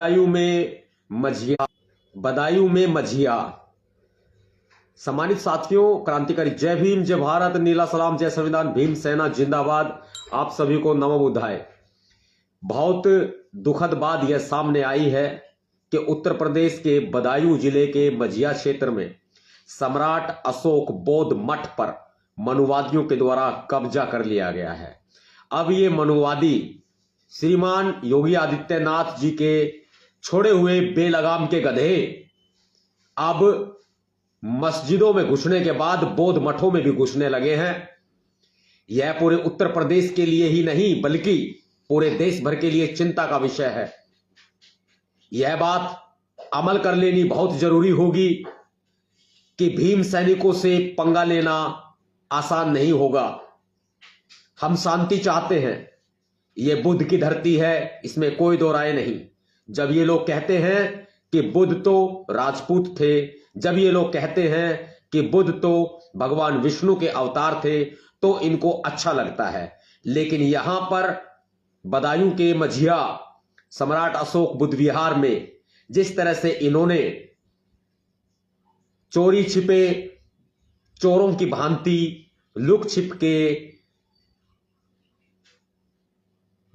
बदायूं में मझिया बदायूं में मझिया। सम्मानित साथियों, क्रांतिकारी जय भीम, जय भारत, नीला सलाम, जय संविधान, भीम सेना जिंदाबाद। आप सभी को नमो बुद्धाय। बहुत दुखद बात यह सामने आई है कि उत्तर प्रदेश के बदायूं जिले के मझिया क्षेत्र में सम्राट अशोक बौद्ध मठ पर मनुवादियों के द्वारा कब्जा कर लिया गया है। अब ये मनुवादी श्रीमान योगी आदित्यनाथ जी के छोड़े हुए बेलगाम के गधे अब मस्जिदों में घुसने के बाद बौद्ध मठों में भी घुसने लगे हैं। यह पूरे उत्तर प्रदेश के लिए ही नहीं बल्कि पूरे देश भर के लिए चिंता का विषय है। यह बात अमल कर लेनी बहुत जरूरी होगी कि भीम सैनिकों से पंगा लेना आसान नहीं होगा। हम शांति चाहते हैं, यह बुद्ध की धरती है, इसमें कोई दो राय नहीं। जब ये लोग कहते हैं कि बुद्ध तो राजपूत थे, जब ये लोग कहते हैं कि बुद्ध तो भगवान विष्णु के अवतार थे, तो इनको अच्छा लगता है। लेकिन यहां पर बदायूं के मझिया सम्राट अशोक बुद्ध विहार में जिस तरह से इन्होंने चोरी छिपे चोरों की भांति लुक छिप के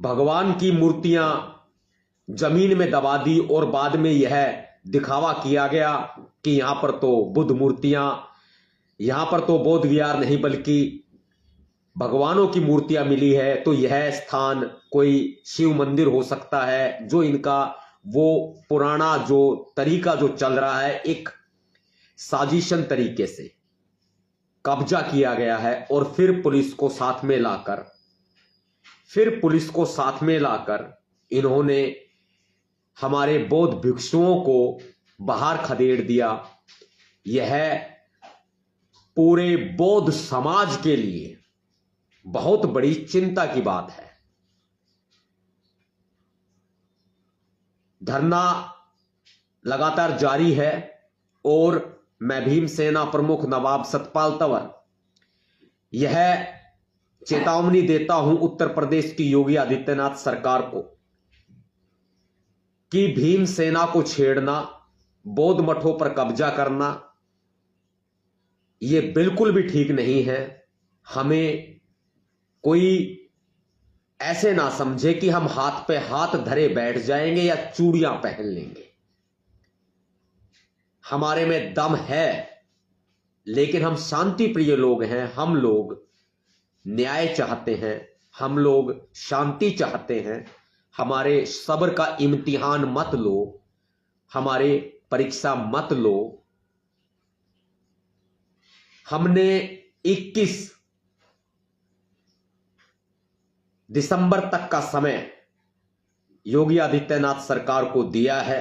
भगवान की मूर्तियां जमीन में दबा दी और बाद में यह दिखावा किया गया कि यहां पर तो बुद्ध मूर्तियां, यहां पर तो बौद्ध विहार नहीं बल्कि भगवानों की मूर्तियां मिली है, तो यह स्थान कोई शिव मंदिर हो सकता है। जो इनका वो पुराना जो तरीका जो चल रहा है, एक साजिशन तरीके से कब्जा किया गया है। और फिर पुलिस को साथ में लाकर इन्होंने हमारे बौद्ध भिक्षुओं को बाहर खदेड़ दिया। यह पूरे बौद्ध समाज के लिए बहुत बड़ी चिंता की बात है। धरना लगातार जारी है और मैं भीम सेना प्रमुख नवाब सतपाल तंवर यह चेतावनी देता हूं उत्तर प्रदेश की योगी आदित्यनाथ सरकार को कि भीम सेना को छेड़ना, बौद्ध मठों पर कब्जा करना यह बिल्कुल भी ठीक नहीं है। हमें कोई ऐसे ना समझे कि हम हाथ पे हाथ धरे बैठ जाएंगे या चूड़ियां पहन लेंगे। हमारे में दम है, लेकिन हम शांति प्रिय लोग हैं। हम लोग न्याय चाहते हैं, हम लोग शांति चाहते हैं। हमारे सब्र का इम्तिहान मत लो, हमारे परीक्षा मत लो। हमने 21 दिसंबर तक का समय योगी आदित्यनाथ सरकार को दिया है।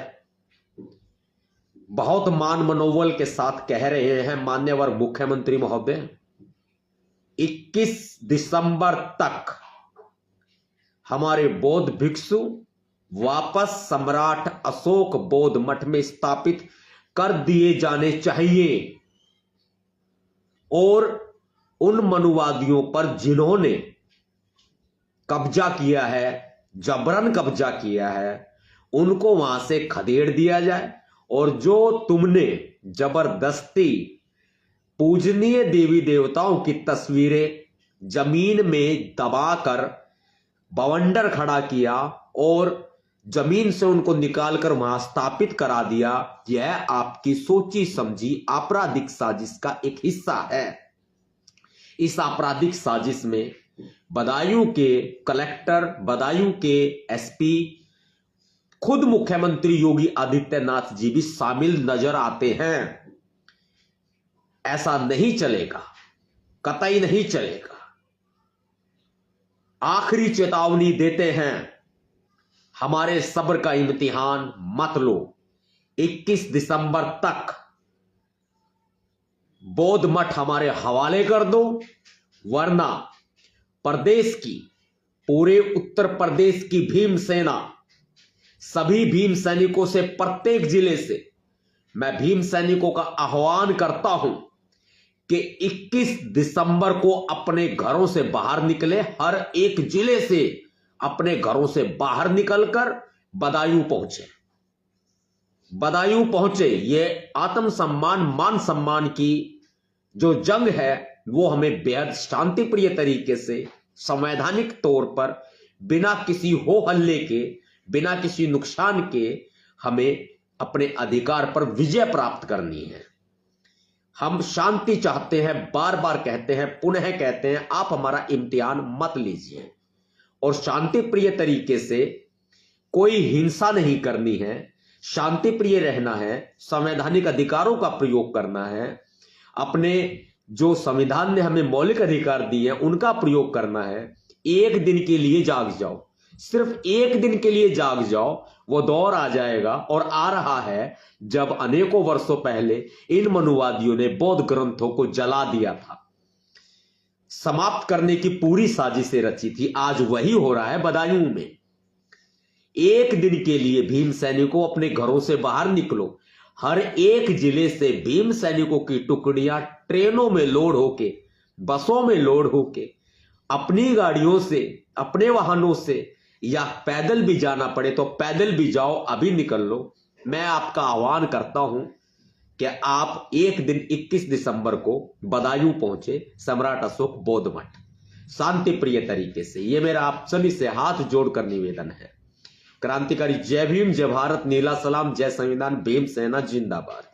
बहुत मान मनोबल के साथ कह रहे हैं मान्यवर मुख्यमंत्री महोदय, 21 दिसंबर तक हमारे बौद्ध भिक्षु वापस सम्राट अशोक बौद्ध मठ में स्थापित कर दिए जाने चाहिए। और उन मनुवादियों पर जिन्होंने कब्जा किया है, जबरन कब्जा किया है, उनको वहां से खदेड़ दिया जाए। और जो तुमने जबरदस्ती पूजनीय देवी देवताओं की तस्वीरें जमीन में दबाकर बवंडर खड़ा किया और जमीन से उनको निकालकर वहां स्थापित करा दिया, यह आपकी सोची समझी आपराधिक साजिश का एक हिस्सा है। इस आपराधिक साजिश में बदायूं के कलेक्टर, बदायूं के एसपी, खुद मुख्यमंत्री योगी आदित्यनाथ जी भी शामिल नजर आते हैं। ऐसा नहीं चलेगा, कतई नहीं चलेगा। आखिरी चेतावनी देते हैं, हमारे सब्र का इम्तिहान मत लो। 21 दिसंबर तक बौद्ध मठ हमारे हवाले कर दो, वरना प्रदेश की, पूरे उत्तर प्रदेश की भीम सेना, सभी भीम सैनिकों से, प्रत्येक जिले से मैं भीम सैनिकों का आह्वान करता हूं कि 21 दिसंबर को अपने घरों से बाहर निकले। हर एक जिले से अपने घरों से बाहर निकलकर बदायूं पहुंचे। बदायूं पहुंचे। ये आत्म सम्मान मान सम्मान की जो जंग है वो हमें बेहद शांतिप्रिय तरीके से संवैधानिक तौर पर बिना किसी हो हल्ले के, बिना किसी नुकसान के हमें अपने अधिकार पर विजय प्राप्त करनी है। हम शांति चाहते हैं, बार बार कहते हैं, पुनः कहते हैं, आप हमारा इम्तिहान मत लीजिए और शांतिप्रिय तरीके से कोई हिंसा नहीं करनी है, शांतिप्रिय रहना है, संवैधानिक अधिकारों का प्रयोग करना है, अपने जो संविधान ने हमें मौलिक अधिकार दिए हैं उनका प्रयोग करना है। एक दिन के लिए जाग जाओ, सिर्फ एक दिन के लिए जाग जाओ। वो दौर आ जाएगा और आ रहा है जब अनेकों वर्षों पहले इन मनुवादियों ने बौद्ध ग्रंथों को जला दिया था, समाप्त करने की पूरी साजिशें रची थी। आज वही हो रहा है बदायूं में। एक दिन के लिए भीम सैनिकों अपने घरों से बाहर निकलो। हर एक जिले से भीम सैनिकों की टुकड़ियां ट्रेनों में लोड होके, बसों में लोड होके, अपनी गाड़ियों से, अपने वाहनों से, या पैदल भी जाना पड़े तो पैदल भी जाओ, अभी निकल लो। मैं आपका आह्वान करता हूं कि आप एक दिन 21 दिसंबर को बदायूं पहुंचे, सम्राट अशोक बौद्ध मठ, शांति प्रिय तरीके से। यह मेरा आप सभी से हाथ जोड़कर निवेदन है। क्रांतिकारी जय भीम, जय भारत, नीला सलाम, जय संविधान, भीम सेना जिंदाबाद।